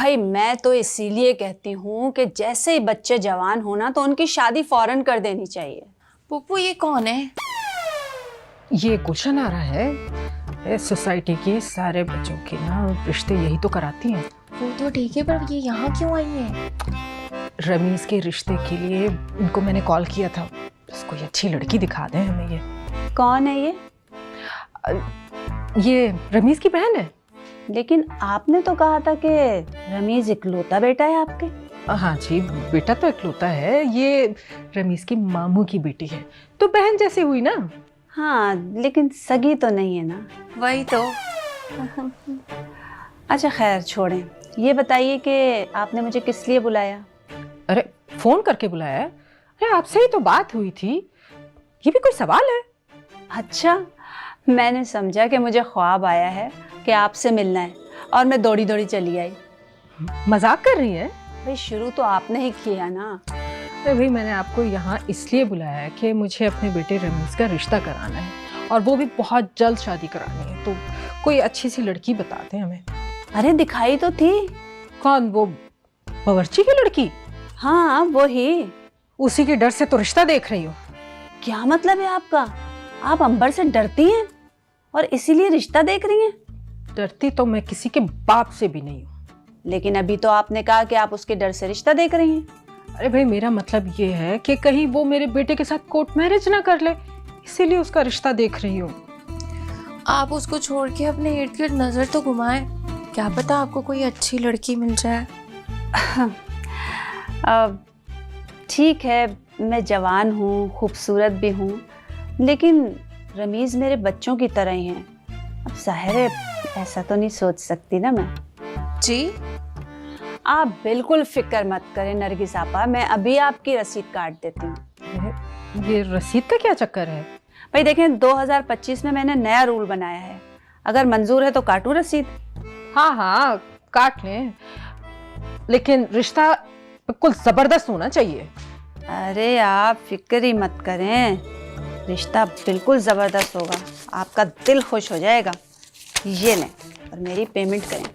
भाई मैं तो इसीलिए कहती हूँ कि जैसे ही बच्चे जवान होना तो उनकी शादी फौरन कर देनी चाहिए। पुप्पू ये कौन है? ये गुलशन आ रहा है। सोसाइटी के सारे बच्चों के ना रिश्ते यही तो कराती हैं। वो तो ठीक है, पर ये यहाँ क्यों आई है? रमीज के रिश्ते के लिए इनको मैंने कॉल किया था। इसको ये अच्छी लड़की दिखा दें हमें। ये कौन है ये रमीज की बहन है। लेकिन आपने तो कहा था कि रमीज इकलौता बेटा है आपके। हाँ जी, बेटा तो इकलौता है। ये रमीज की मामू की बेटी है, तो बहन जैसी हुई ना। हाँ, लेकिन सगी तो नहीं है ना। वही तो। अच्छा खैर छोड़ें, ये बताइए कि आपने मुझे किस लिए बुलाया? अरे फोन करके बुलाया है। अरे आपसे ही तो बात हुई थी। ये भी कोई सवाल है? अच्छा, मैंने समझा कि मुझे ख्वाब आया है कि आपसे मिलना है और मैं दौड़ी दौड़ी चली आई। मजाक कर रही है? भाई शुरू तो आपने ही किया ना। अरे भाई, मैंने आपको यहाँ इसलिए बुलाया है कि मुझे अपने बेटे रमीज का रिश्ता कराना है, और वो भी बहुत जल्द शादी करानी है। तो कोई अच्छी सी लड़की बता दें हमें। अरे दिखाई तो थी। कौन? वो बावर्ची की लड़की? हाँ वो ही। उसी के डर से तो रिश्ता देख रही हो। क्या मतलब है आपका? आप अंबर से डरती हैं और इसीलिए रिश्ता देख रही हैं? डरती तो मैं किसी के बाप से भी नहीं हूँ। लेकिन अभी तो आपने कहा कि आप उसके डर से रिश्ता देख रही हैं। अरे भाई, मेरा मतलब ये है कि कहीं वो मेरे बेटे के साथ कोर्ट मैरिज ना कर ले, इसीलिए उसका रिश्ता देख रही हूँ। आप उसको छोड़ के अपने इर्द गिर्द नजर तो घुमाएं, क्या पता आपको कोई अच्छी लड़की मिल जाए। ठीक है, मैं जवान हूँ, खूबसूरत भी हूँ, लेकिन रमीज मेरे बच्चों की तरह ही हैं। अब जाहिर है ऐसा तो नहीं सोच सकती ना मैं। जी आप बिल्कुल फिक्र मत करें नरगिस आपा, मैं अभी आपकी रसीद काट देती हूँ। ये रसीद का क्या चक्कर है? भाई देखें, 2025 में मैंने नया रूल बनाया है, अगर मंजूर है तो काटूं रसीद। हाँ हाँ, काट लें, लेकिन रिश्ता बिल्कुल जबरदस्त होना चाहिए। अरे आप फिक्र ही मत करें, रिश्ता बिल्कुल जबरदस्त होगा, आपका दिल खुश हो जाएगा। ये लें और मेरी पेमेंट करें।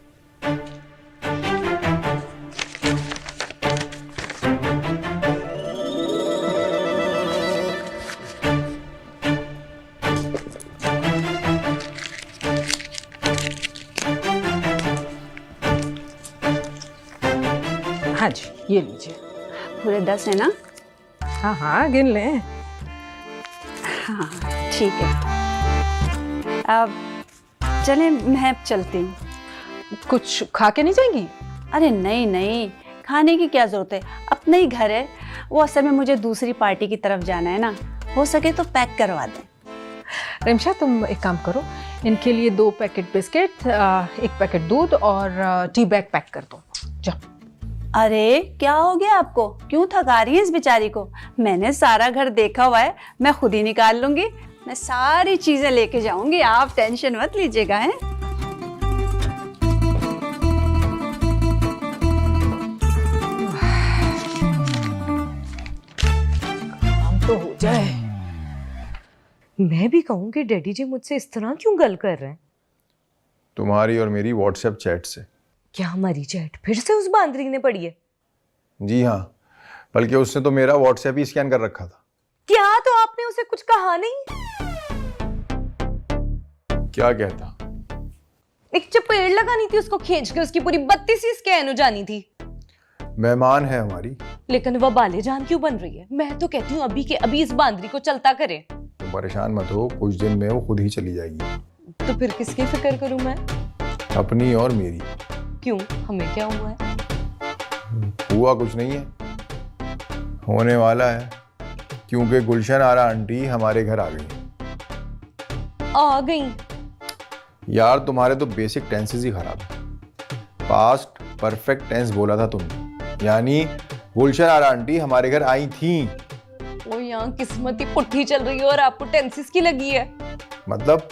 हाँ जी, ये लीजिए। पूरे 10 है ना? हाँ हाँ, गिन लें। हाँ ठीक है, अब चलें, मैं चलती हूँ। कुछ खा के नहीं जाएंगी? अरे नहीं नहीं, खाने की क्या जरूरत है, अपना ही घर है। वो असल में मुझे दूसरी पार्टी की तरफ जाना है ना, हो सके तो पैक करवा दें। रिमशा, तुम एक काम करो, इनके लिए 2 पैकेट बिस्किट, 1 पैकेट दूध और टी बैग पैक कर दो। जाओ। अरे क्या हो गया आपको, क्यों थका रही है इस बेचारी को? मैंने सारा घर देखा हुआ है, मैं खुद ही निकाल लूंगी। मैं सारी चीजें लेके जाऊंगी, आप टेंशन मत लीजिएगा। हैं काम तो हो जाए। मैं भी कहूँ कि डैडी जी मुझसे इस तरह क्यों गल कर रहे हैं? तुम्हारी और मेरी व्हाट्सएप चैट से। क्या हमारी चैट फिर से उस बांदरी ने पढ़ी है? जी हाँ, बल्कि उसने तो मेरा व्हाट्सएप ही स्कैन कर रखा था। क्या? तो आपने उसे कुछ कहा नहीं? क्या कहता? एक चपेड़ लगानी थी उसको, खींच के उसकी पूरी 32 ही स्कैन हो जानी थी। मेहमान है हमारी। लेकिन वह बाले जान क्यों बन रही है? मैं तो कहती हूँ अभी के अभी इस बांदरी को चलता करे। तुम परेशान मत हो, कुछ दिन में वो खुद ही चली जाएगी। तो फिर किसकी फिक्र करूं मैं? अपनी और मेरी। क्यों, हमें क्या हुआ है? हुआ कुछ नहीं है, होने वाला है, क्योंकि गुलशन आरा आंटी हमारे घर आ गई। आ गई? यार तुम्हारे तो बेसिक टेंसेस ही खराब है। पास्ट परफेक्ट टेंस बोला था तुमने, यानी गुलशन आरा आंटी हमारे घर आई थी। वो यहाँ किस्मत ही पुट्ठी चल रही है और आपको टेंसिस की लगी है। मतलब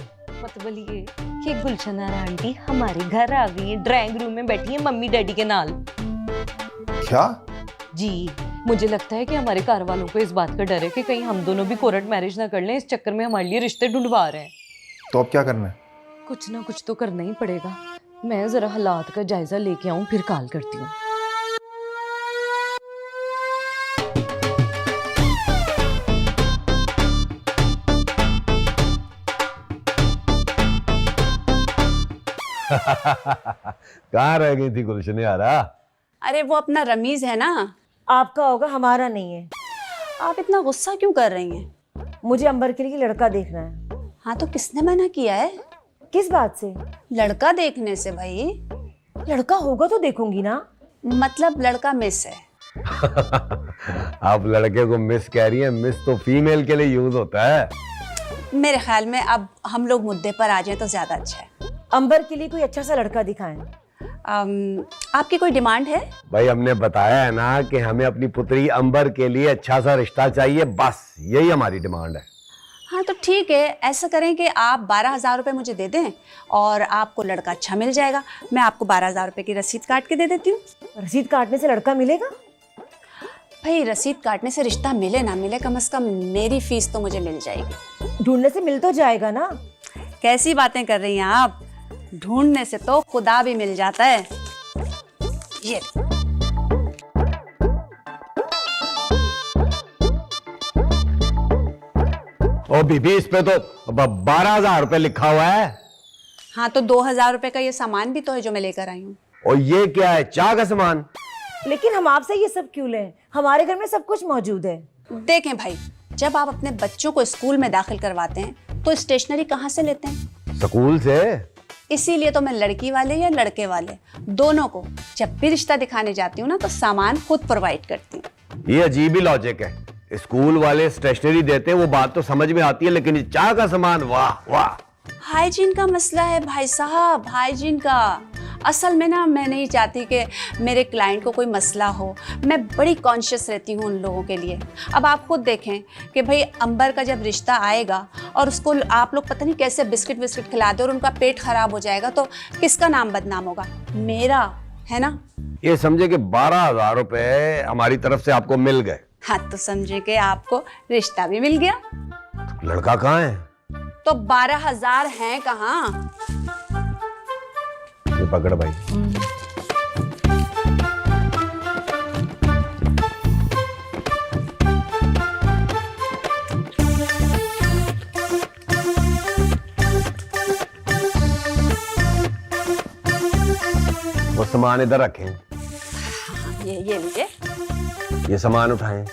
ये कि गुलशन आरा आंटी हमारे घर आ गई है, ड्राइंग रूम में बैठी है मम्मी डैडी के नाल। क्या? जी, मुझे लगता है कि हमारे घर वालों को इस बात का डर है कि कहीं हम दोनों भी कोर्ट मैरिज ना कर लें, इस चक्कर में हमारे लिए रिश्ते ढूंढवा रहे हैं। तो अब क्या करना है? कुछ ना कुछ तो करना ही पड़ेगा। मैं जरा हालात का जायजा लेके आऊं, फिर कॉल करती हूँ। कहाँ रह गई थी गुलशन यारा? अरे वो अपना रमीज है ना। आपका होगा, हमारा नहीं है। आप इतना गुस्सा क्यों कर रही हैं? मुझे अंबर के लिए लड़का देखना है। हाँ तो किसने मना किया है? किस बात से? लड़का देखने से भाई। लड़का होगा तो देखूंगी ना। मतलब लड़का मिस है। आप लड़के को मिस कह रही हैं? मिस तो फीमेल के लिए यूज होता है। मेरे ख्याल में अब हम लोग मुद्दे पर आ जाएं तो ज्यादा अच्छा है। अंबर के लिए कोई अच्छा सा लड़का दिखाएं। आपकी कोई डिमांड है? भाई हमने बताया है ना कि हमें अपनी पुत्री अंबर के लिए अच्छा सा रिश्ता चाहिए, बस यही हमारी डिमांड है। हाँ तो ठीक है, ऐसा करें कि आप 12,000 रुपये मुझे दे दें और आपको लड़का अच्छा मिल जाएगा। मैं आपको 12,000 रुपये की रसीद काट के दे देती हूँ। रसीद काटने से लड़का मिलेगा? भाई रसीद काटने से रिश्ता मिले ना मिले, कम से कम मेरी फीस तो मुझे मिल जाएगी। ढूंढने से मिल तो जाएगा ना। कैसी बातें कर रही हैं आप? ढूंढने से तो खुदा भी मिल जाता है। ये ओ बीबी, इस पे तो 12,000 रुपए लिखा हुआ है। हाँ तो 2,000 रुपये का ये सामान भी तो है जो मैं लेकर आई हूँ। और ये क्या है? चाय का सामान? लेकिन हम आपसे ये सब क्यों लें? हमारे घर में सब कुछ मौजूद है। देखें भाई, जब आप अपने बच्चों को स्कूल में दाखिल करवाते हैं तो स्टेशनरी कहाँ से लेते हैं? स्कूल से। इसीलिए तो मैं लड़की वाले या लड़के वाले दोनों को जब भी रिश्ता दिखाने जाती हूँ ना तो सामान खुद प्रोवाइड करती हूँ। ये अजीब ही लॉजिक है। स्कूल वाले स्टेशनरी देते हैं, वो बात तो समझ में आती है, लेकिन ये चाय का सामान, वाह वाह। हाइजीन का मसला है भाई साहब, हाइजीन का। असल में ना मैं नहीं चाहती कि मेरे क्लाइंट को कोई मसला हो। मैं बड़ी कॉन्शियस रहती हूँ उन लोगों के लिए। अब आप खुद देखें कि भाई अंबर का जब रिश्ता आएगा और उसको आप लोग पता नहीं कैसे बिस्किट विस्किट खिला दे और उनका पेट खराब हो जाएगा तो किसका नाम बदनाम होगा? मेरा, है ना? ये समझे कि 12,000 रुपए हमारी तरफ से आपको मिल गए। हाँ तो समझे कि आपको रिश्ता भी मिल गया। लड़का कहाँ है? तो 12,000 हैं कहाँ? ये पकड़ भाई। वो सामान इधर रखें। ये लीजिए। ये सामान उठाएं,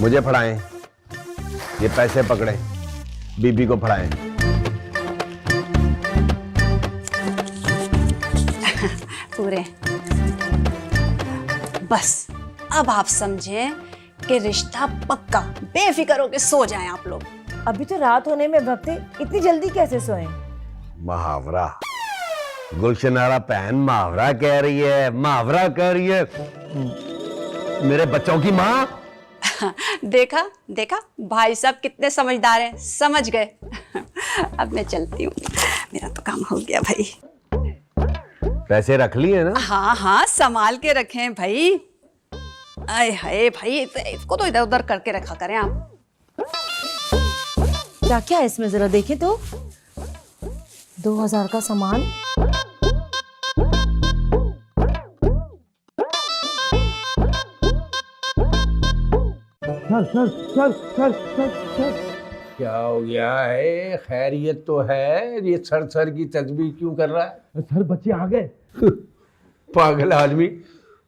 मुझे फड़ाएं, ये पैसे पकड़ें, बीबी को फड़ाएं। पूरे। बस अब आप समझें कि रिश्ता पक्का। बेफिक्र होके सो जाएं आप लोग। अभी तो रात होने में वक्त है, इतनी जल्दी कैसे सोएं? मुहावरा। गुलशनारा बहन मुहावरा कह रही है, मुहावरा कह रही है। मेरे बच्चों की माँ। देखा देखा भाई साहब कितने समझदार हैं, समझ गए। अब मैं चलती हूँ, मेरा तो काम हो गया भाई। पैसे रख लिए ना? हाँ हाँ संभाल के रखें भाई। आए हाय भाई, इसको तो इधर उधर करके रखा करें आप। क्या क्या है इसमें, जरा देखें तो। 2,000 का सामान। सर क्या हो गया है? खैरियत तो है? ये सर की तस्वीर क्यों कर रहा है? सर बच्चे आ गए। पागल आदमी,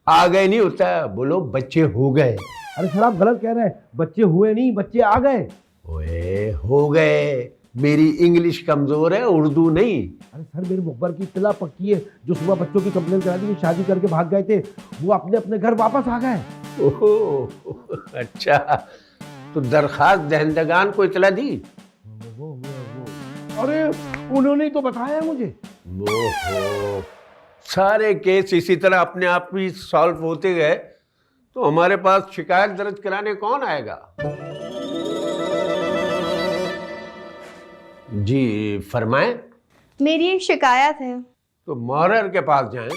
आ गए नहीं होता, बोलो बच्चे हो गए। अरे सर आप गलत कह रहे हैं, बच्चे हुए नहीं, बच्चे आ गए। ओए हो गए। मेरी इंग्लिश कमजोर है, उर्दू नहीं। अरे सर मेरे मुखबर की इत्तला पक्की है, जो सुबह बच्चों की कंप्लेन करा दी, शादी करके भाग गए थे, वो अपने अपने घर वापस आ गए। ओहो अच्छा, तो दरखास्त दहंदगान को इतला दी? अरे उन्होंने ही तो बताया मुझे। ओहो, सारे केस इसी तरह अपने आप ही सॉल्व होते गए तो हमारे पास शिकायत दर्ज कराने कौन आएगा? जी फरमाएं। मेरी एक शिकायत है। तो मॉरर के पास जाएं।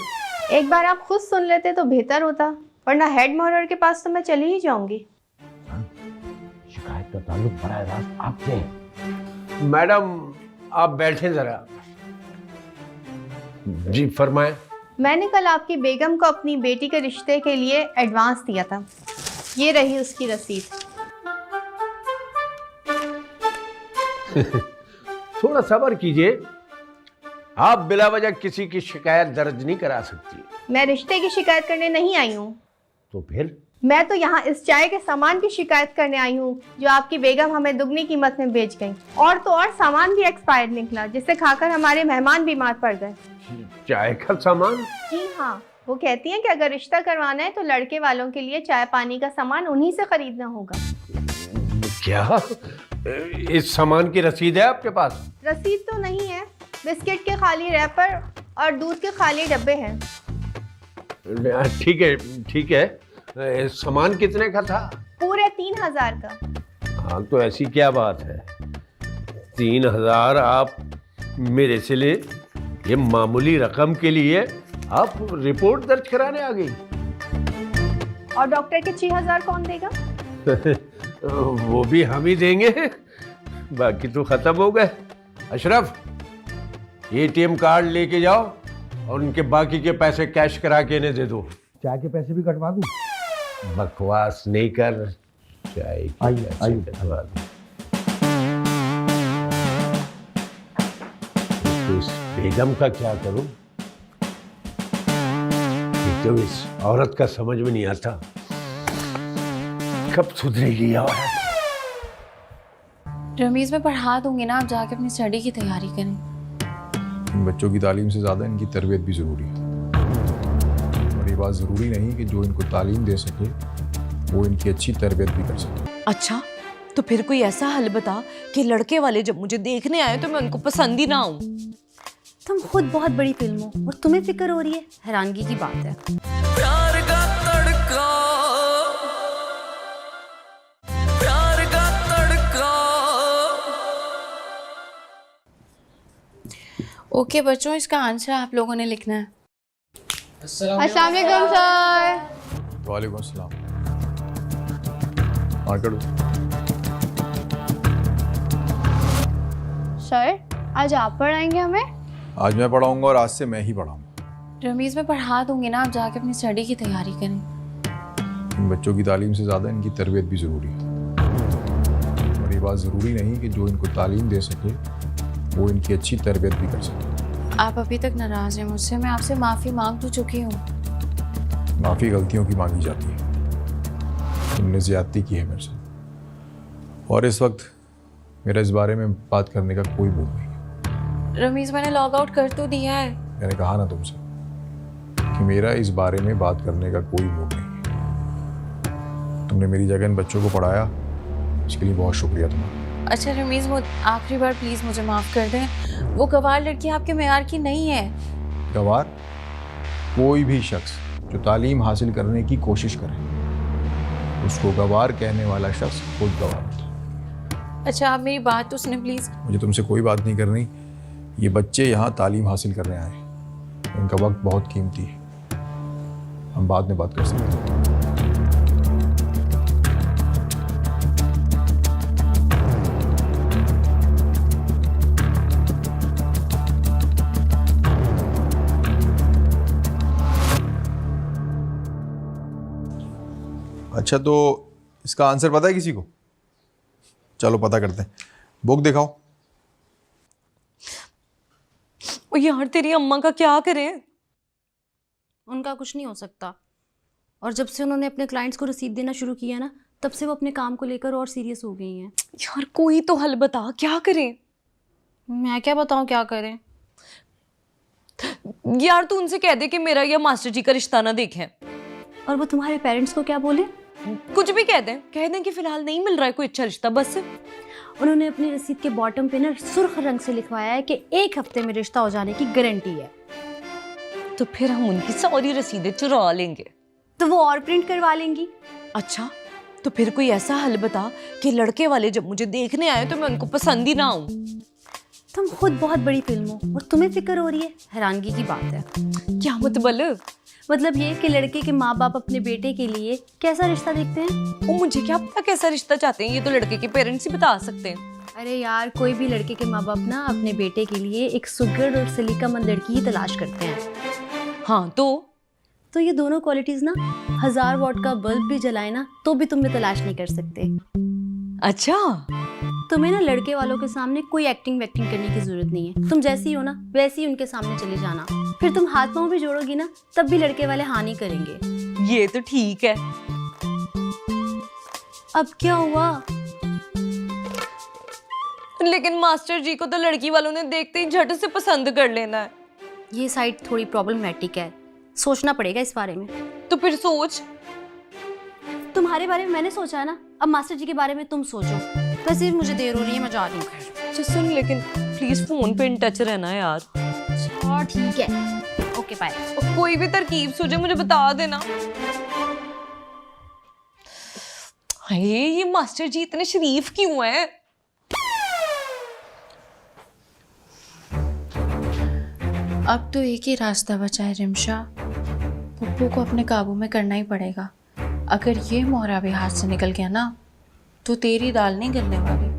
एक बार आप खुद सुन लेते तो बेहतर होता, वरना हेड मॉरर के पास तो मैं चली ही जाऊंगी। शिकायत का ताल्लुक बराह रास्त आपसे है। मैडम आप बैठें जरा। जी फरमाएं। मैंने कल आपकी बेगम को अपनी बेटी के रिश्ते के लिए एडवांस दिया था। ये रही उसकी रसीद। थोड़ा सब्र कीजिए, आप बिला वजह किसी की शिकायत दर्ज नहीं करा सकती। मैं रिश्ते की शिकायत करने नहीं आई हूँ। तो फिर? मैं तो यहाँ इस चाय के सामान की शिकायत करने आई हूँ जो आपकी बेगम हमें दुगनी कीमत में बेच गई। और तो और सामान भी एक्सपायर्ड निकला, जिससे खाकर हमारे मेहमान बीमार पड़ गए। चाय का सामान? जी हाँ, वो कहती हैं कि अगर रिश्ता करवाना है तो लड़के वालों के लिए चाय पानी का सामान उन्हीं से खरीदना होगा। क्या इस सामान की रसीद है आपके पास? रसीद तो नहीं है, बिस्किट के खाली रैपर और दूध के खाली डब्बे हैं। ठीक है ठीक है, सामान कितने का था? पूरे 3000 का। हाँ तो ऐसी क्या बात है, 3000 आप मेरे से ले, ये मामूली रकम के लिए आप रिपोर्ट दर्ज कराने आ गई? और डॉक्टर के 6000 कौन देगा? वो भी हम ही देंगे, बाकी तो खत्म हो गए। अशरफ, एटीएम कार्ड लेके जाओ और उनके बाकी के पैसे कैश करा के इन्हें दे दो। चाय के पैसे भी कटवा दूं? बकवास नहीं कर, चाय के आइए, पैसे आइए। कटवा दो। तो इस बेगम का क्या करूं? एक तो इस औरत का समझ में नहीं आता, कब सुधरेगी ये औरत? रमीज मैं पढ़ा दूंगी ना, आप जाके अपनी स्टडी की तैयारी करें। इन बच्चों की तालीम से ज़्यादा इनकी तरबियत भी ज़रूरी है। और ये बात ज़रूरी नहीं कि जो इनको तालीम दे सके वो इनकी अच्छी तरबियत भी कर सके। अच्छा, तो फिर कोई ऐसा हल बता कि लड़के वाले जब मुझे देखने आए तो मैं उनको पसंद ही ना आऊं। तुम खुद बहुत बड़ी फिल्म हो और तुम्हें फिक्र हो रही है, हैरानगी की बात है। प्यार का तड़का, प्यार का तड़का। ओके बच्चों, इसका आंसर आप लोगों ने लिखना है। अस्सलाम वालेकुम सर। वालेकुम अस्सलाम। मार्कर दो। सर, आज आप पढ़ाएंगे हमें? आज मैं पढ़ाऊंगा और आज से मैं ही पढ़ाऊंगा। रमीज मैं पढ़ा दूंगी ना, आप जाके अपनी स्टडी की तैयारी करें। इन बच्चों की तालीम से ज़्यादा इनकी तरबियत भी ज़रूरी है। और ये बात ज़रूरी नहीं कि जो इनको तालीम दे सके वो इनकी अच्छी तरबियत भी कर सके। आप अभी तक नाराज हैं मुझसे, मैं आपसे माफ़ी मांग तो चुकी हूँ। माफ़ी गलतियों की मांगी जाती है। तुमने ज़्यादती की है मेरे से, और इस वक्त मेरा इस बारे में बात करने का कोई मूड नहीं है। रमीज मैंने लॉग आउट कर तो दिया है। मैंने कहा ना तुमसे कि मेरा इस बारे में बात करने का कोई मूड नहीं है। तुमने मेरी जगह इन बच्चों को पढ़ाया, इसके लिए बहुत शुक्रिया तुम्हारा। अच्छा रमीज, आखिरी बार प्लीज़ मुझे माफ़ कर दें। वो गवार लड़की आपके मेयार की नहीं है। गवार? कोई भी शख्स जो तालीम हासिल करने की कोशिश करे उसको गवार कहने वाला शख्स खुद गवार होता है। अच्छा आप मेरी बात तो सुने प्लीज़। मुझे तुमसे कोई बात नहीं करनी। ये बच्चे यहाँ तालीम हासिल करने आए हैं, इनका वक्त बहुत कीमती है। हम बाद में बात कर सकते हैं। अच्छा, तो इसका आंसर पता है किसी को? चलो पता करते हैं। बुक दिखाओ। ओ यार, तेरी अम्मा का क्या करें? उनका कुछ नहीं हो सकता। और जब से उन्होंने अपने क्लाइंट्स को रसीद देना शुरू किया ना, तब से वो अपने काम को लेकर और सीरियस हो गई हैं। यार कोई तो हल बता, क्या करें? मैं क्या बताऊं क्या करें? यार तू उनसे कह दे कि मेरा या मास्टर जी का रिश्ता ना देखें। और वो तुम्हारे पेरेंट्स को क्या बोले? कुछ भी कह दें कि फिलहाल नहीं मिल रहा है कोई अच्छा रिश्ता। बस उन्होंने अपनी रसीद के बॉटम पे ना सुर्ख रंग से लिखवाया है कि 1 हफ्ते में रिश्ता हो जाने की गारंटी है। तो फिर हम उनकी सारी रसीदें चुरा लेंगे। तो वो और प्रिंट करवा लेंगी। अच्छा, तो फिर कोई ऐसा हल बता कि लड़के वाले जब मुझे देखने आए तो मैं उनको पसंद ही ना आऊं। तुम खुद बहुत बड़ी फिल्म हो और तुम्हें फिक्र हो रही है, हैरानगी की बात है। क्या मतलब ये कि लड़के के माँ बाप अपने बेटे के लिए कैसा रिश्ता देखते हैं। वो मुझे क्या पता कैसा रिश्ता चाहते हैं, ये तो लड़के के पेरेंट्स ही बता सकते हैं। अरे यार, कोई भी लड़के के माँ बाप ना अपने बेटे के लिए एक सुघड़ और सलीकामंद लड़की ही तलाश करते हैं। हाँ तो ये दोनों क्वालिटीज ना 1000 वॉट का बल्ब भी जलाए ना तो भी तुम में तलाश नहीं कर सकते। अच्छा, तुम्हें ना लड़के वालों के सामने कोई एक्टिंग वैक्टिंग करने की जरूरत नहीं है। तुम जैसी हो ना वैसे ही उनके सामने चले जाना। फिर तुम हाथ पाँव भी जोड़ोगी ना तब भी लड़के वाले हाँ नहीं करेंगे। ये तो ठीक है। अब क्या हुआ? लेकिन मास्टर जी को तो लड़की वालों ने देखते ही झट से पसंद कर लेना है। ये साइड थोड़ी प्रॉब्लमेटिक है, सोचना पड़ेगा इस बारे में। तो फिर सोच। तुम्हारे बारे में मैंने सोचा है ना, अब मास्टर जी के बारे में तुम सोचो। वैसे मुझे देर हो रही है, मैं जा रही हूँ। अच्छा सुन, लेकिन प्लीज फोन पे इन टच रहना यार। अच्छा ठीक है, ओके बाय। और कोई भी तरकीब सूझे मुझे बता देना। हाय, ये मास्टर जी इतने शरीफ क्यों हैं? अब तो एक ही रास्ता बचा है रिमशा, पप्पू को अपने काबू में करना ही पड़ेगा। अगर ये मोहरा भी हाथ से निकल गया ना तो तेरी दाल नहीं गलने वाली।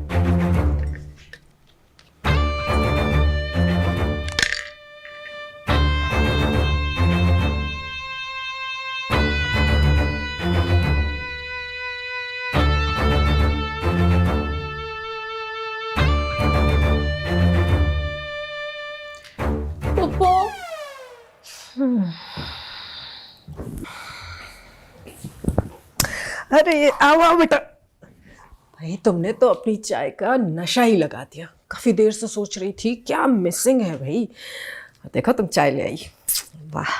अरे आओ आओ बेटा। भाई तुमने तो अपनी चाय का नशा ही लगा दिया। काफी देर से सोच रही थी क्या मिसिंग है भाई। देखो तुम चाय ले आई। वाह।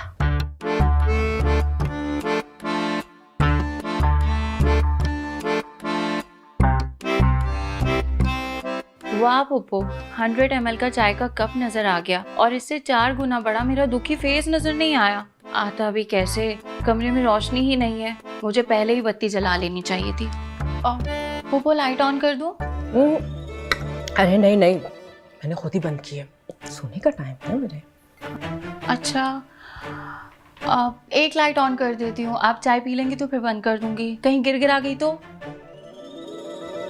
वाह पप्पू, 100 ml का चाय का कप नजर आ गया और इससे 4 गुना बड़ा मेरा दुखी फेस नजर नहीं आया। आता भी कैसे, कमरे में रोशनी ही नहीं है। मुझे पहले ही बत्ती जला लेनी चाहिए थी। और पप्पू लाइट ऑन कर दूं? अरे नहीं नहीं, मैंने खुद ही बंद की है। सोने का टाइम है मेरे। अच्छा, एक लाइट ऑन कर देती हूँ, आप चाय पी लेंगे तो फिर बंद कर दूंगी। कहीं गिर आ गई तो?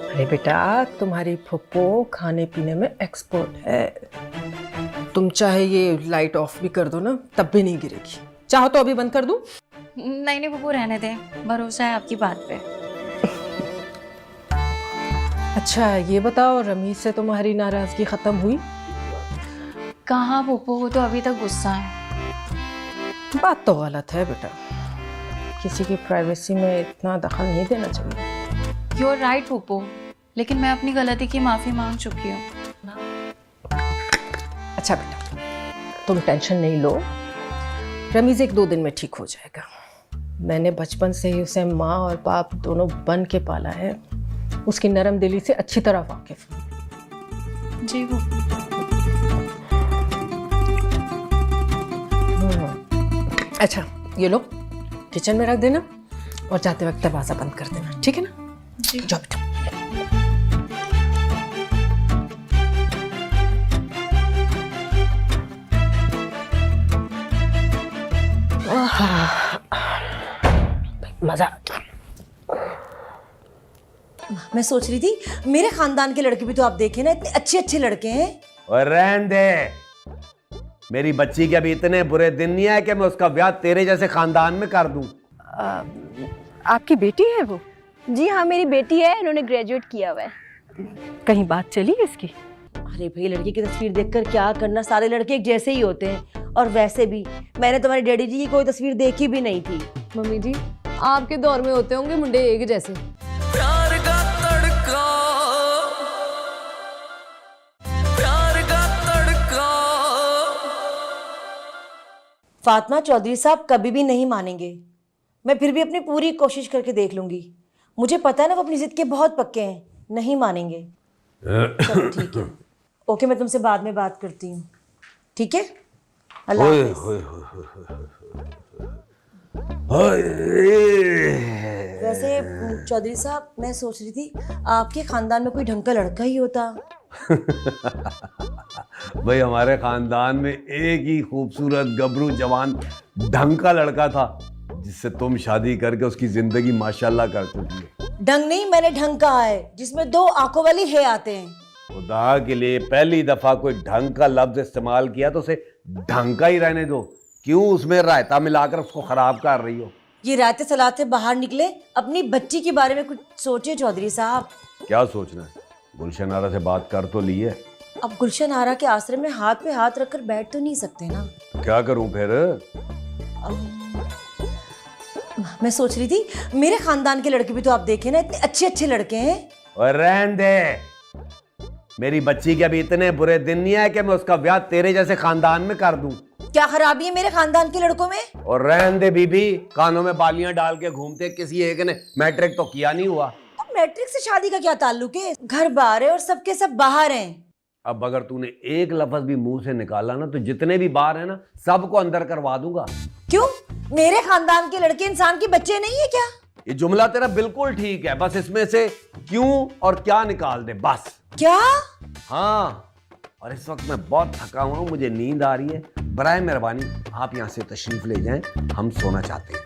अरे बेटा, तुम्हारी फुप्पो खाने पीने में एक्सपर्ट है। तुम चाहे ये लाइट ऑफ भी कर दो ना तब भी नहीं गिरेगी। चाहो तो अभी बंद कर दूं? नहीं नहीं पप्पू, रहने दें, भरोसा है आपकी बात पे। अच्छा ये बताओ, रमीज से तुम्हारी नाराजगी खत्म हुई? कहाँ पप्पू, वो तो अभी तक गुस्सा है। बात तो गलत है बेटा, किसी की प्राइवेसी में इतना दखल नहीं देना चाहिए। यू आर राइट पप्पू, लेकिन मैं अपनी गलती की माफी मांग चुकी हूँ। अच्छा बेटा, तुम टेंशन नहीं लो, रमीज 1-2 दिन में ठीक हो जाएगा। मैंने बचपन से ही उसे माँ और बाप दोनों बन के पाला है। उसकी नरम दिली से अच्छी तरह वाकिफ हूँ। जी पप्पू। अच्छा ये लो, किचन में रख देना और जाते वक्त दरवाजा बंद कर देना, ठीक है ना? जी। जाओ बेटा। मजा आ गया। मैं सोच रही थी मेरे खानदान के लड़के भी तो आप देखे ना, इतने अच्छे अच्छे लड़के हैं। और रहने दे, मेरी बच्ची के अभी इतने बुरे दिन नहीं आए कि मैं उसका ब्याह तेरे जैसे खानदान में कर दूं। आपकी बेटी है वो? जी हाँ, मेरी बेटी है, इन्होंने ग्रेजुएट किया हुआ है। कहीं बात चली इसकी? अरे भाई, लड़की की तस्वीर देखकर क्या करना, सारे लड़के एक जैसे ही होते हैं। और वैसे भी मैंने तुम्हारे डैडी जी की कोई तस्वीर देखी भी नहीं थी। मम्मी जी, आपके दौर में होते होंगे मुंडे एक जैसे। प्यार का तड़का, प्यार का तड़का। फातिमा चौधरी साहब कभी भी नहीं मानेंगे। मैं फिर भी अपनी पूरी कोशिश करके देख लूंगी। मुझे पता है ना वो अपनी जिद के बहुत पक्के हैं, नहीं मानेंगे। चलो ठीक है, ओके, मैं तुमसे बाद में बात करती हूँ, ठीक है? अल्लाह हाफिज़। वैसे चौधरी साहब, मैं सोच रही थी आपके खानदान में कोई ढंग का लड़का ही होता। भाई हमारे खानदान में एक ही खूबसूरत गबरू जवान ढंग का लड़का था जिससे तुम शादी करके उसकी जिंदगी माशाल्लाह कर चुकी है। ढंग नहीं, मैंने ढंग कहा है, जिसमें 2 आंखों वाली है आते हैं। खुदा के लिए पहली दफा कोई ढंग का लफ्ज इस्तेमाल किया तो उसे ढंग का ही रहने दो। क्यों उसमें रायता मिलाकर उसको खराब कर रही हो? ये रात सलाते बाहर निकले, अपनी बच्ची के बारे में कुछ सोचिए चौधरी साहब। क्या सोचना है? गुलशन आरा से बात कर तो ली है। अब गुलशन आरा के आश्रय में हाथ पे हाथ रखकर बैठ तो नहीं सकते ना। क्या करूं फिर? मैं सोच रही थी मेरे खानदान के लड़के भी तो आप देखे ना, इतने अच्छे अच्छे लड़के हैं। और रहन दे, मेरी बच्ची के अभी इतने बुरे दिन नहीं आए कि मैं उसका ब्याह तेरे जैसे खानदान में कर दूं। क्या खराबी है मेरे खानदान के लड़कों में? और रहन दे बीबी, कानों में बालियां डाल के घूमते, किसी एक ने मैट्रिक तो किया नहीं हुआ। तो मैट्रिक से शादी का क्या ताल्लुक है? घर बाहर है और सबके सब बाहर हैं। अब अगर तूने एक लफ्ज भी मुंह से निकाला ना तो जितने भी बाहर है ना सबको अंदर करवा दूंगा। क्यों? मेरे खानदान के लड़के इंसान के बच्चे नहीं है क्या? ये जुमला तेरा बिल्कुल ठीक है, बस इसमें से क्यों और क्या निकाल दे बस। क्या? हाँ, और इस वक्त मैं बहुत थका हुआ हूं, मुझे नींद आ रही है। बराए मेहरबानी आप यहां से तशरीफ ले जाएं, हम सोना चाहते हैं।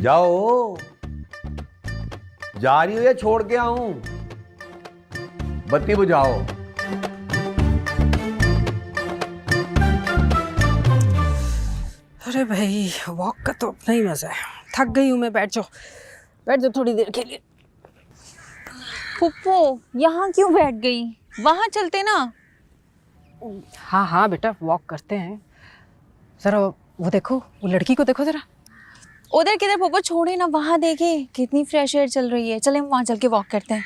जाओ, जा रही हो या छोड़ के आऊं? बत्ती बुझाओ। अरे भाई, वॉक का तो अपना ही मजा है। थक गई हूँ मैं, बैठ जाओ थोड़ी देर के लिए। पुप्पो यहाँ क्यों बैठ गई? वहाँ चलते ना। हाँ बेटा, वॉक करते हैं। जरा वो देखो, वो लड़की को देखो जरा। उधर किधर पुप्पो, छोड़े ना, वहाँ देखे कितनी फ्रेश एयर चल रही है। चले हम वहाँ चल के वॉक करते हैं।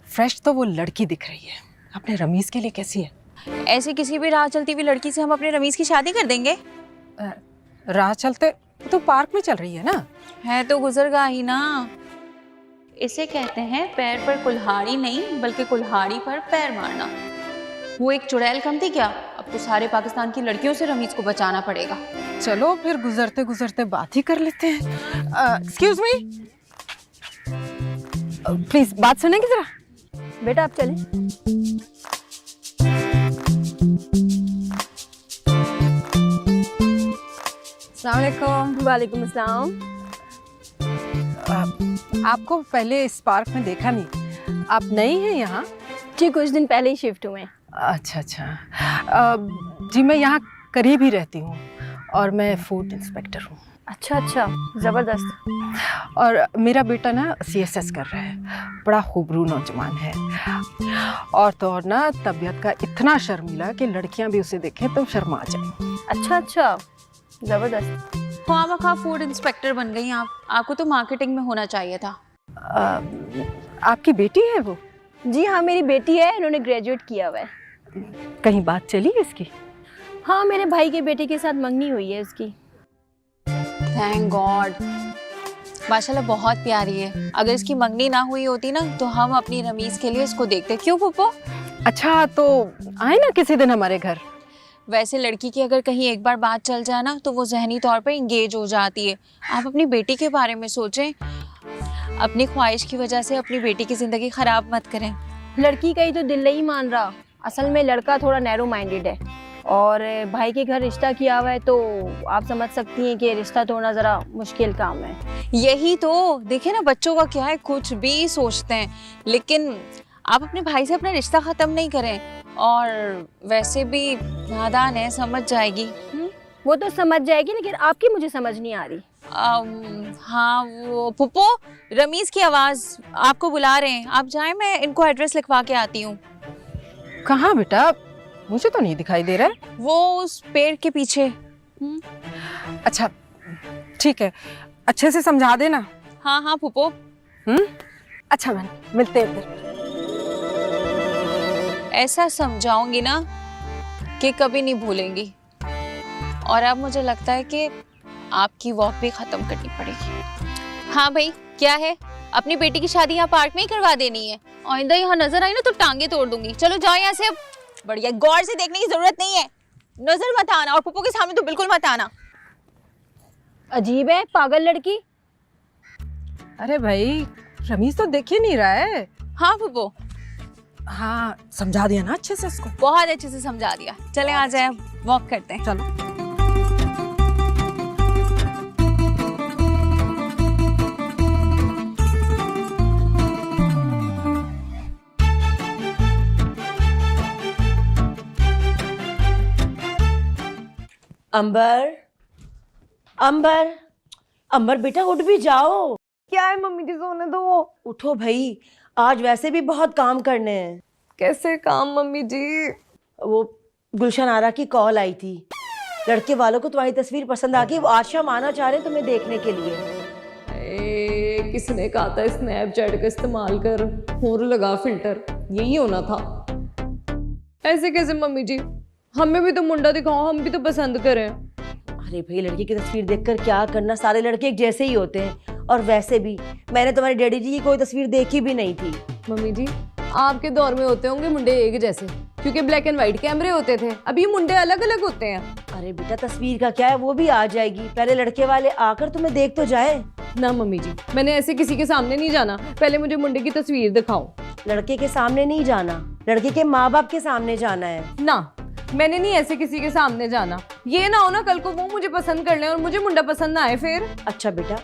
फ्रेश तो वो लड़की दिख रही है, अपने रमीज के लिए कैसी है? ऐसी किसी भी राह चलती हुई लड़की से हम अपने रमीज की शादी कर देंगे। राह चलते तो पार्क में चल रही है ना। है तो गुजरगा ही ना। इसे कहते हैं पैर पर कुल्हाड़ी नहीं बल्कि कुल्हाड़ी पर पैर मारना। वो एक चुड़ैल कम थी क्या? अब तो सारे पाकिस्तान की लड़कियों से रमीज को बचाना पड़ेगा। चलो फिर गुजरते गुजरते बात ही कर लेते हैं। एक्सक्यूज मी, प्लीज बात सुनेंगे जरा? बेटा आप चलें। वालेकुम अस्सलाम। आपको पहले इस पार्क में देखा नहीं। आप नई हैं यहाँ? जी कुछ दिन पहले ही शिफ्ट हुए। अच्छा। जी मैं यहाँ करीब ही रहती हूँ और मैं फूड इंस्पेक्टर हूँ। अच्छा, ज़बरदस्त। और मेरा बेटा ना CSS कर रहा है, बड़ा खूबरू नौजवान है। और तो और ना तबीयत का इतना शर्मीला कि लड़कियाँ भी उसे देखें तो शर्मा जाएं। अच्छा, ज़बरदस्त। ख्वाह फूड इंस्पेक्टर बन गई आप। आपको तो मार्केटिंग में होना चाहिए था। आपकी बेटी है वो? जी हाँ, मेरी बेटी है, इन्होंने ग्रेजुएट किया हुआ है। कहीं बात चली इसकी? हाँ, मेरे भाई के बेटे के साथ मंगनी हुई है इसकी। थैंक गॉड, माशाल्लाह बहुत प्यारी है। अगर इसकी मंगनी ना हुई होती ना तो हम अपनी रमीज के लिए इसको देखते। क्यों पुप्पो? अच्छा तो आए ना किसी दिन हमारे घर। वैसे लड़की की अगर कहीं एक बार बात चल जाए ना तो वो जहनी तौर पर इंगेज हो जाती है। आप अपनी बेटी के बारे में सोचें, अपनी ख्वाहिश की वजह से अपनी बेटी की ज़िंदगी ख़राब मत करें। लड़की का ही तो दिल नहीं मान रहा। असल में लड़का थोड़ा नैरो माइंडेड है और भाई के घर रिश्ता किया हुआ है, तो आप समझ सकती हैं कि रिश्ता तोड़ना ज़रा मुश्किल काम है। यही तो देखे ना, बच्चों का क्या है, कुछ भी सोचते हैं। लेकिन आप अपने भाई से अपना रिश्ता ख़त्म नहीं करें। और वैसे भी नादान है, समझ जाएगी। वो तो समझ जाएगी, लेकिन आपकी मुझे समझ नहीं आ रही। हाँ वो पुप्पो, रमीज की आवाज़ आपको बुला रहे हैं। आप जाएं, मैं इनको एड्रेस लिखवा के आती हूँ। कहाँ बेटा? मुझे तो नहीं दिखाई दे रहा है। वो उस पेड़ के पीछे। अच्छा ठीक है, अच्छे से समझा देना। हाँ पुप्पो। अच्छा बहन, मिलते हैं फिर। ऐसा समझाऊंगी ना कि कभी नहीं भूलेंगी। और अब मुझे लगता है कि आपकी वॉक भी खत्म करनी पड़ेगी। हाँ भाई, क्या है? अपनी बेटी की शादी यहाँ पार्क में ही करवा देनी है? आइंदा यहाँ नजर आई ना तो टांगे तोड़ दूंगी। चलो जाओ यहाँ से। अब बढ़िया, गौर से देखने की जरूरत नहीं है, नजर मत आना, और पुप्पो के सामने तो बिल्कुल मत आना। अजीब है, पागल लड़की। अरे भाई, रमीज तो देख ही नहीं रहा है। हाँ पुप्पो। हाँ, समझा दिया ना अच्छे से उसको? बहुत अच्छे से समझा दिया। चले आ जाए, वॉक करते हैं। चलो। अंबर, अंबर, अंबर बेटा उठ भी जाओ। क्या है मम्मी जी, सोने दो। उठो भाई, आज वैसे भी बहुत काम करने हैं। कैसे काम मम्मी जी? वो गुलशन आरा की कॉल आई थी, लड़के वालों को तुम्हारी तस्वीर पसंद आ गई, वो आज शाम आना चाह रहे हैं तुम्हें देखने के लिए। किसने कहा था स्नैपचैट का इस्तेमाल कर और लगा फिल्टर? यही होना था। ऐसे कैसे मम्मी जी? हमें भी तो मुंडा दिखाओ, हम भी तो पसंद करें। अरे भाई, लड़की की तस्वीर देखकर क्या करना, सारे लड़के एक जैसे ही होते हैं। और वैसे भी मैंने तुम्हारे डैडी जी की कोई तस्वीर देखी भी नहीं थी। मम्मी जी, आपके दौर में होते होंगे मुंडे एक जैसे, क्योंकि ब्लैक एंड व्हाइट कैमरे होते थे। अभी मुंडे अलग अलग होते हैं। अरे बेटा, तस्वीर का क्या है, वो भी आ जाएगी। पहले लड़के वाले आकर तुम्हें देख तो जाए। ना मम्मी जी, मैंने ऐसे किसी के सामने नहीं जाना, पहले मुझे मुंडे की तस्वीर दिखाओ। लड़के के सामने नहीं जाना, लड़के के माँ बाप के सामने जाना है ना। मैंने नहीं ऐसे किसी के सामने जाना। ये ना हो ना कल को वो मुझे पसंद कर ले और मुझे मुंडा पसंद ना आए फिर। अच्छा बेटा,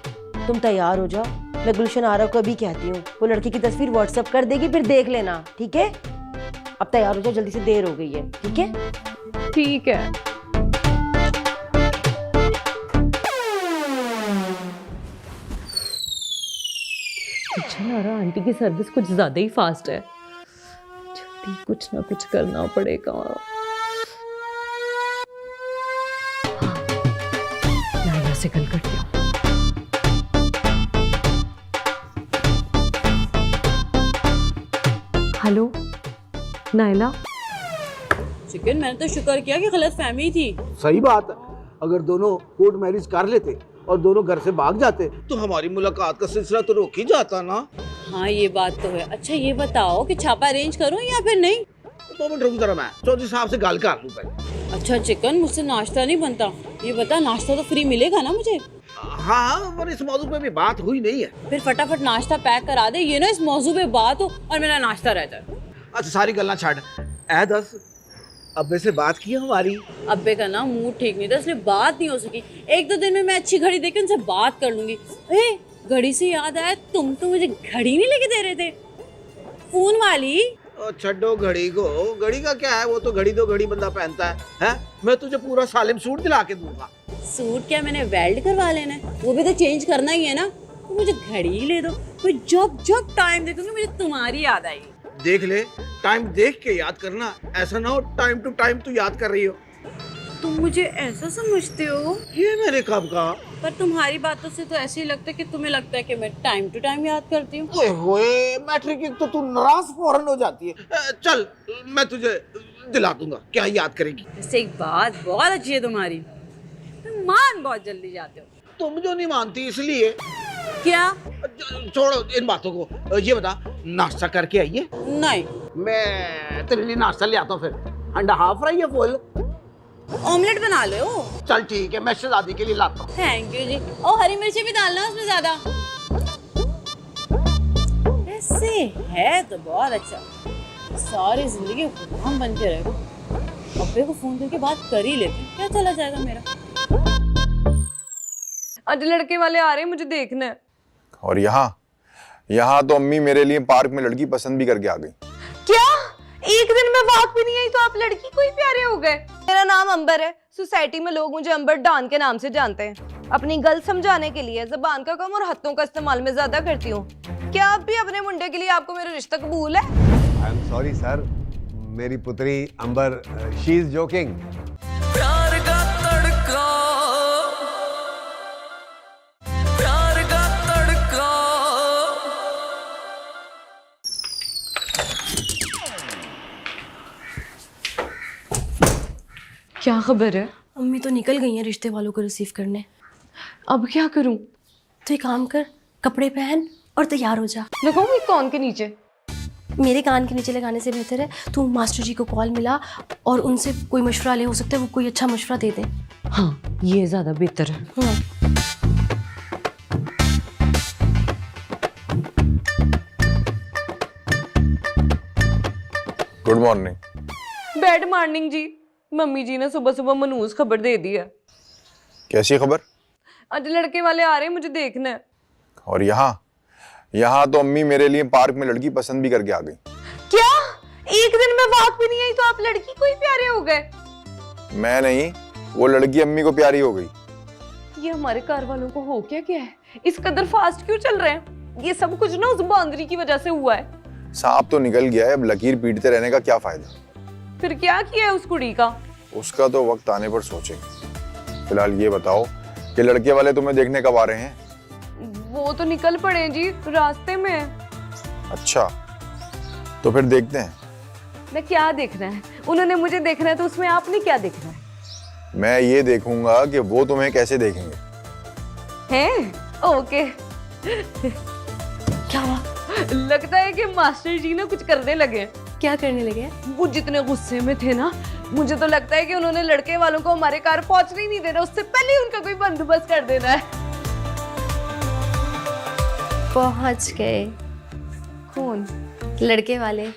तुम तैयार हो जाओ, मैं गुलशन आरा को भी कहती हूँ, वो लड़की की तस्वीर व्हाट्सएप कर देगी, फिर देख लेना, ठीक है? अब तैयार हो जाओ, जल्दी से, देर हो गई है, ठीक है? ठीक है। गुलशन आरा आंटी की सर्विस कुछ ज्यादा ही फास्ट है। जल्दी कुछ ना कुछ करना पड़ेगा। नायला से कल करती हूँ। हेलो नायला। चिकन, मैंने तो शुक्र किया कि गलत फहमी थी। सही बात है, अगर दोनों कोर्ट मैरिज कर लेते और दोनों घर से भाग जाते तो हमारी मुलाकात का सिलसिला तो रोक ही जाता ना। हाँ, ये बात तो है। अच्छा ये बताओ कि छापा अरेंज करूं या फिर नहीं? 2 मिनट रुक जरा, मैं चौधरी साहब से गाल कर लूं पहले। अच्छा चिकन, मुझसे नाश्ता नहीं बनता। ये बता, नाश्ता तो फ्री मिलेगा ना मुझे? हाँ, पर इस मौजू पे भी बात हुई नहीं है। फिर फटाफट नाश्ता पैक करा दे, ये ना इस मौजू पे बात हो और मेरा नाश्ता रह जाए। अच्छा सारी गल्ला छाड़, ऐ दस अब्बे से बात की हमारी? अब्बे का ना मूड ठीक नहीं था, इसलिए बात नहीं हो सकी। 1-2 दिन में मैं अच्छी घड़ी देके उनसे बात कर लूंगी। घड़ी से याद आया, तुम तो मुझे घड़ी नहीं लेके दे रहे थे, फोन वाली। छड्डो घड़ी को, घड़ी का क्या है, वो तो घड़ी दो घड़ी बंदा पहनता है? मैं तुझे पूरा सालिम सूट दिला के दूंगा। सूट क्या, मैंने वेल्ड करवा लेना है, वो भी तो चेंज करना ही है ना। तो मुझे घड़ी ही ले दो, मैं जब जब टाइम देखूंगी मुझे तुम्हारी याद आएगी। देख ले, टाइम देख के याद करना, ऐसा ना हो टाइम टू टाइम तू याद कर रही हो। तुम मुझे ऐसा समझते हो? ये मैंने कब कहा? पर तुम्हारी बातों से तो ऐसे ही लगता है कि तुम्हें लगता है कि मैं टाइम टू टाइम याद करती हूँ। ओए होए, मैट्रिक की तो तू नाराज फौरन हो जाती है। चल मैं तुझे दिला दूंगा, क्या याद करेगी? वैसे एक बात बहुत अच्छी है तुम्हारी, तुम मान बहुत जल्दी जाते हो। तुम जो नहीं मानती इसलिए। क्या? छोड़ो इन बातों को, ये बता नाश्ता करके आई है? नहीं। मैं तेरे लिए नाश्ता ले आता हूँ। फिर अंडा हाफ फ्राई या फुल? ऑमलेट बना लो। चल ठीक है, मैं शहजादी के लिए लाता हूँ। थैंक यू जी। और हरी मिर्ची भी डालना उसमें ज्यादा। ऐसे है तो बहुत अच्छा, सारी जिंदगी गुलाम बन के रहेगा। अब्बे को फोन करके बात कर ही लेते, क्या चला जाएगा मेरा। आज लड़के वाले आ रहे हैं, मुझे देखना है। और यहाँ तो अम्मी मेरे लिए पार्क में लड़की पसंद भी करके आ गई। क्या? एक दिन में बात भी नहीं आई तो आप लड़की को ही प्यारे हो गए? मेरा नाम अंबर है, सोसाइटी में लोग मुझे अंबर डॉन के नाम से जानते हैं। अपनी गल समझाने के लिए जबान का कम और हाथों का इस्तेमाल में ज्यादा करती हूँ। क्या आप भी अपने मुंडे के लिए, आपको मेरा रिश्ता कबूल है? आई एम सॉरी सर, मेरी पुत्री अंबर, शी इज जोकिंग। प्यार का तड़का, प्यार का तड़का। क्या खबर है? मम्मी तो निकल गई हैं रिश्ते वालों को रिसीव करने। अब क्या करूं? तो एक काम कर, कपड़े पहन और तैयार हो जा। लगाऊंगी कान के नीचे? मेरे कान के नीचे लगाने से बेहतर है तू मास्टर जी को कॉल मिला और उनसे कोई मशवरा ले, हो सकता है वो कोई अच्छा मशवरा दे दे। हाँ, ये ज्यादा बेहतर है। Good morning. बैड मॉर्निंग जी। मम्मी जी ने सुबह सुबह मनूस खबर दे दी है। कैसी खबर? आज लड़के वाले आ रहे हैं, मुझे देखना है। और यहाँ तो अम्मी मेरे लिए पार्क में लड़की पसंद भी करके आ गई। क्या? एक दिन में बात भी नहीं आई तो आप लड़की को ही प्यारे हो गए? मैं नहीं, वो लड़की अम्मी को प्यारी हो गई। ये हमारे घर वालों को हो क्या है? इस कदर फास्ट क्यों चल रहे हैं? ये सब कुछ ना उस बांदरी की वजह से हुआ है। सांप तो निकल गया है, अब लकीर पीटते रहने का क्या फायदा। फिर क्या किया है उस कुड़ी का? उसका तो वक्त आने पर सोचेंगे। फिलहाल ये बताओ कि लड़के वाले तुम्हें देखने कब आ रहे हैं? वो तो निकल पड़े जी, रास्ते में। अच्छा, तो फिर देखते हैं। मैं क्या देखना है? उन्होंने मुझे देखना है तो उसमें आपने क्या देखना है? मैं ये देखूंगा कि वो तुम्हें कैसे देखेंगे। हैं? ओके। क्या हुआ? लगता है कि मास्टर जी ना कुछ करने लगे। क्या करने लगे? वो जितने गुस्से में थे ना, मुझे तो लगता है कि उन्होंने लड़के वालों को हमारे कार पहुंचने ही नहीं देना, उससे पहले ही उनका कोई बंदोबस्त कर देना है। पहुंच गए। कौन? लड़के वाले।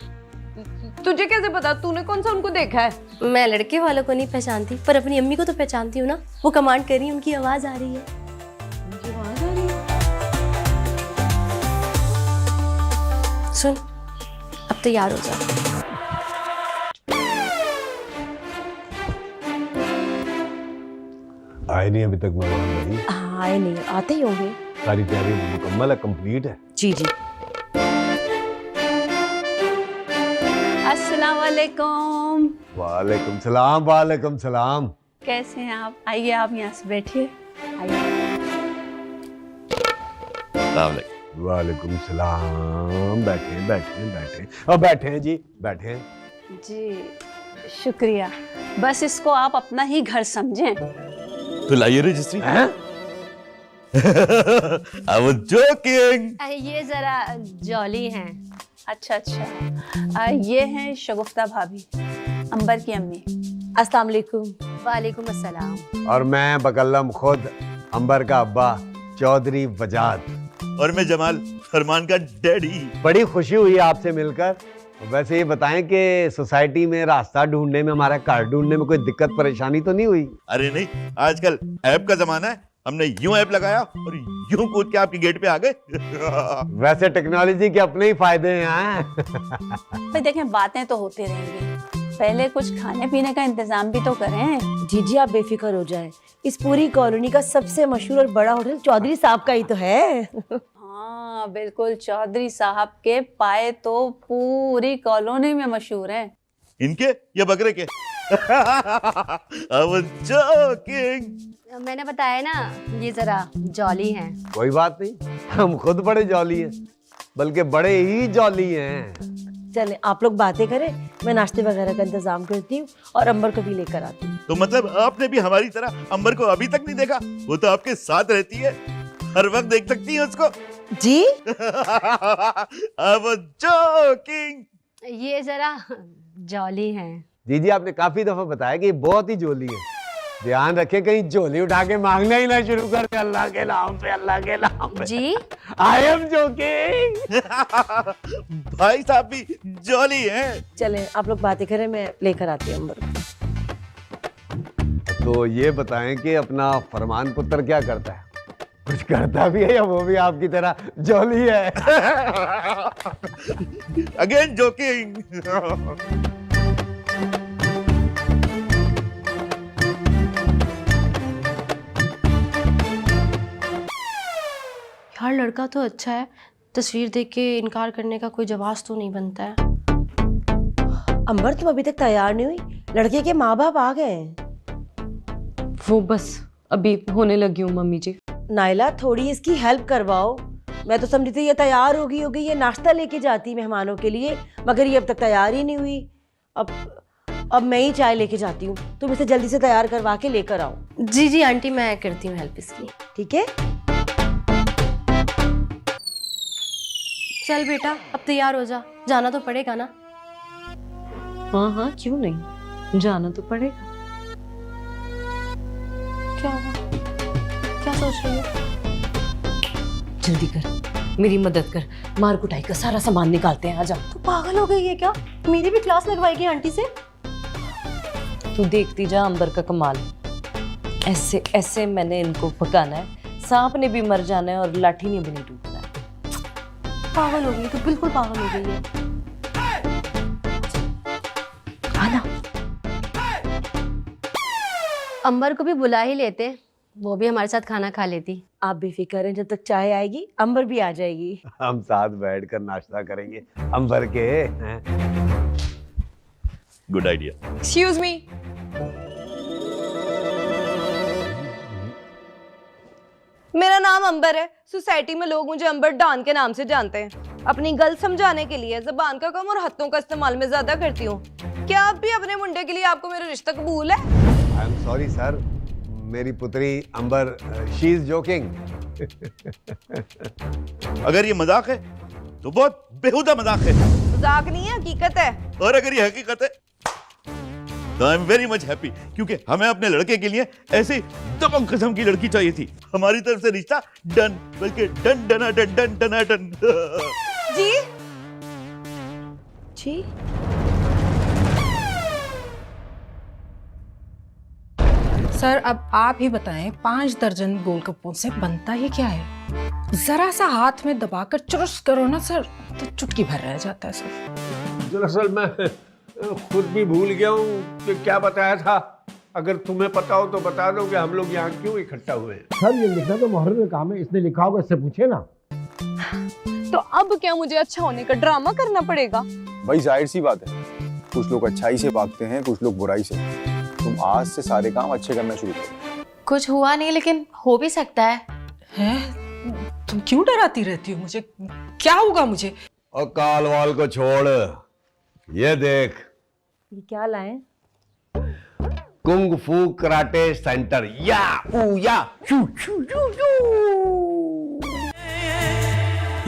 तुझे कैसे पता? तूने कौन सा उनको देखा है? मैं लड़के वालों को नहीं पहचानती, पर अपनी अम्मी को तो पहचानती हूँ ना। वो कमांड कर रही है, उनकी आवाज आ रही है। उनकी आवाज आ रही है? सुन, अब तैयार हो जा। आए नहीं अभी तक मेहमान भाई? आए नहीं, आते ही होंगे। सारी तैयारी मुकम्मल है, कंप्लीट है? जी जी। अस्सलाम वालेकुम। वालेकुम सलाम। वालेकुम सलाम। कैसे हैं आप? आइए, आप यहाँ से बैठिए। आइए। वालेकुम सलाम। बैठे बैठे बैठे। अब बैठे हैं जी, बैठे हैं। जी शुक्रिया। बस इसको आप अपना ही घर समझें। तो लाइए रजिस्ट्री। I was joking. ये जरा जॉली हैं। अच्छा अच्छा, ये हैं शगुफ्ता भाभी, अंबर की अम्मी। अस्सलाम वालेकुम। वालेकुम अस्सलाम। और मैं बकल्लम खुद अंबर का अब्बा चौधरी वजाद। और मैं जमाल, फरमान का डैडी। बड़ी खुशी हुई आपसे मिलकर। वैसे ये बताएं कि सोसाइटी में रास्ता ढूंढने में, हमारा घर ढूंढने में कोई दिक्कत परेशानी तो नहीं हुई? अरे नहीं, आजकल ऐप का जमाना है। हमने यूं ऐप लगाया और यूं कूद के आपकी गेट पे आ गए। वैसे टेक्नोलॉजी के अपने ही फायदे हैं। भाई देखें, बातें तो होती रहेंगी, पहले कुछ खाने पीने का इंतजाम भी तो करें। जी जी, आप बेफिक्र हो जाएं। इस पूरी कॉलोनी का सबसे मशहूर और बड़ा होटल चौधरी साहब का ही तो है। हाँ बिल्कुल, चौधरी साहब के पाए तो पूरी कॉलोनी में मशहूर हैं। इनके या बकरे के? I was joking. मैंने बताया ना, ये जरा जॉली हैं। कोई बात नहीं, हम खुद बड़े जॉली हैं, बल्कि बड़े ही जॉली हैं। चले आप लोग बातें करें, मैं नाश्ते वगैरह का इंतजाम करती हूँ और अंबर को भी लेकर आती हूँ। तो मतलब आपने भी हमारी तरह अंबर को अभी तक नहीं देखा? वो तो आपके साथ रहती है, हर वक्त देख सकती है उसको। जी I was joking. ये जरा जॉली हैं। जी जी, आपने काफी दफा बताया कि ये बहुत ही जोली है। ध्यान रखें कहीं झोली उठा के मांगना ही ना शुरू कर दे। अल्लाह के नाम पे, अल्लाह के नाम पे। जी आई एम जोकिंग। भाई साहब भी जॉली हैं। चले आप लोग बातें करें, मैं लेकर आती हूँ अंबर को। तो ये बताएं कि अपना फरमान पुत्र क्या करता है? कुछ करता भी है या वो भी आपकी तरह जॉली है? Again joking. यार लड़का तो अच्छा है, तस्वीर देख के इनकार करने का कोई जवाब तो नहीं बनता है। अंबर तुम अभी तक तैयार नहीं हुई? लड़के के माँ बाप आ गए हैं। वो बस अभी होने लगी हूँ मम्मी जी। नाइला थोड़ी इसकी हेल्प करवाओ। मैं तो समझी थी ये तैयार होगी ये नाश्ता लेके जाती मेहमानों के लिए, मगर ये अब तक तैयार ही नहीं हुई। अब मैं ही चाय लेके जाती हूँ, तुम इसे जल्दी से तैयार करवा के लेकर आओ। जी जी आंटी, मैं करती हूँ हेल्प इसकी। ठीक है, चल बेटा अब तैयार हो जा, जाना तो पड़ेगा ना। हाँ हाँ क्यों नहीं, जाना तो पड़ेगा। क्या हुआ? क्या सोच रही हो? जल्दी कर, मेरी मदद कर, मार कुटाई का सारा सामान निकालते हैं। आजा। तू पागल हो गई है क्या? मेरी भी क्लास लगवाएगी आंटी से? तू देखती जा अंबर का कमाल। ऐसे ऐसे मैंने इनको पकाना है, सांप ने भी मर जाना है और लाठी ने भी नहीं टूटना है। पागल हो गई, तो बिल्कुल पागल हो गई है। आना। अंबर को भी बुला ही लेते, वो भी हमारे साथ खाना खा लेती। आप बेफिक्र हैं, जब तक चाय आएगी अंबर भी आ जाएगी। हम साथ बैठकर नाश्ता करेंगे अंबर के। Good idea. एक्सक्यूज मी, मेरा नाम अंबर है। सोसाइटी में लोग मुझे अंबर डॉन के नाम से जानते हैं। अपनी गल समझाने के लिए जबान का कम और हाथों का इस्तेमाल में ज्यादा करती हूँ। क्या आप भी अपने मुंडे के लिए आपको मेरा रिश्ता कबूल है? आई एम सॉरी सर, मेरी पुत्री अंबर, शी इज जोकिंग। अगर ये मजाक है तो बहुत बेहुदा मजाक है। मजाक नहीं है, हकीकत है। और अगर ये हकीकत है तो I am very much happy, क्योंकि हमें अपने लड़के के लिए ऐसी दबंग किस्म की लड़की चाहिए थी। हमारी तरफ से रिश्ता डन, बल्कि डन डना डन डन डना डन। जी जी सर अब आप ही बताएं, 5 दर्जन गोलगप्पों से बनता ही क्या है? जरा सा हाथ में दबाकर चुरुस करो ना सर, तो चुटकी भर रह जाता है सर। दरअसल मैं खुद भी भूल गया हूँ कि क्या बताया था। अगर तुम्हें पता हो तो बता दो कि हम लोग यहाँ क्यों इकट्ठा हुए हैं। सर ये लिखना तो मोहर्रम में काम है, इसने लिखा होगा, इससे पूछे ना। तो अब क्या मुझे अच्छा होने का ड्रामा करना पड़ेगा? भाई जाहिर सी बात है, कुछ लोग अच्छाई से भागते हैं, कुछ लोग बुराई से। तुम आज से सारे काम अच्छे करना शुरू करो। कुछ हुआ नहीं, लेकिन हो भी सकता है। हैं? तुम क्यों डराती रहती हो मुझे? क्या होगा मुझे? और काल वाल को छोड़, ये देख, ये क्या लाएं? Kung fu karate centre. या ऊ या शू शू शू शू।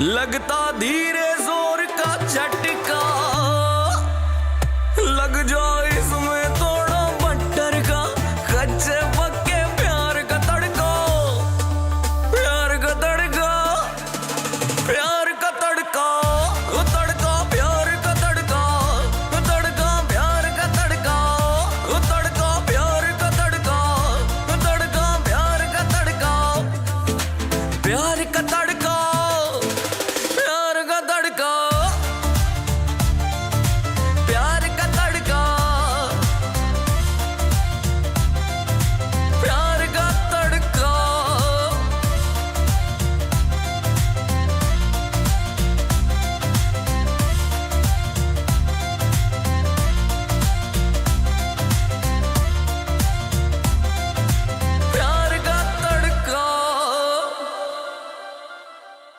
लगता धीरे जोर का झटका, लग जाए इसमें थोड़ा बटर का, कच्चे पक्के प्यार का तड़का, प्यार का तड़का, प्यार का तड़का, तड़का प्यार का तड़का, तड़का प्यार का तड़का, तड़का प्यार का तड़का, तड़का प्यार का तड़का, प्यार का तड़का।